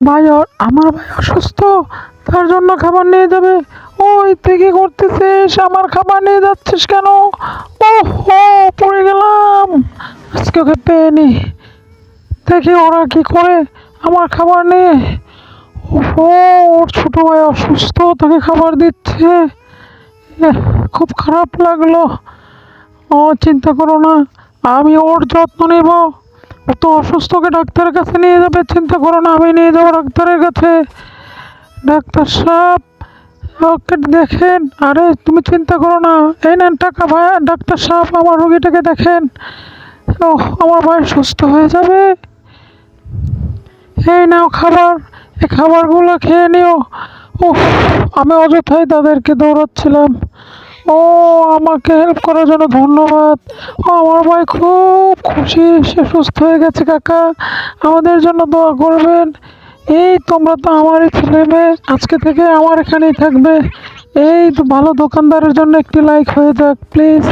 ভাই আমার ভাই অসুস্থ, তার জন্য খাবার নিয়ে যাবে। ওই তুই কি করতেছিস? আমার খাবার নিয়ে যাচ্ছিস কেন? ওহো, পড়ে গেলাম। আজকে ওকে পেয়ে নি, দেখি ওরা কি করে আমার খাবার নিয়ে। ওহো, ওর ছোট ভাই অসুস্থ, তাকে খাবার দিচ্ছে। এহ, খুব খারাপ লাগলো। ও চিন্তা করো না, আমি ওর যত্ন নেব। ও তো অসুস্থকে ডাক্তারের কাছে নিয়ে যাবে, চিন্তা করো না, আমি নিয়ে যাবো ডাক্তারের কাছে। ডাক্তার সাহেব, ওকে দেখেন। আরে তুমি চিন্তা করো না, এই নেন টাকা ভাই। ডাক্তার সাহেব, আমার রোগীটাকে দেখেন। ও, আমার ভাই সুস্থ হয়ে যাবে। এই নাও খাবার, এই খাবারগুলো খেয়ে নিও। ওহ, আমি অযথাই তাদেরকে দৌড়াচ্ছিলাম। ও, আমাকে হেল্প করার জন্য ধন্যবাদ। ও, আমার ভাই খুব খুশি, সে সুস্থ হয়ে গেছে। কাকা, আমাদের জন্য দোয়া করবেন। এই তোমরা তো আমারই ছেলে মেয়ে, আজকে থেকে আমার এখানেই থাকবে। এই তো ভালো দোকানদারের জন্য একটি লাইক হয়ে যাক প্লিজ।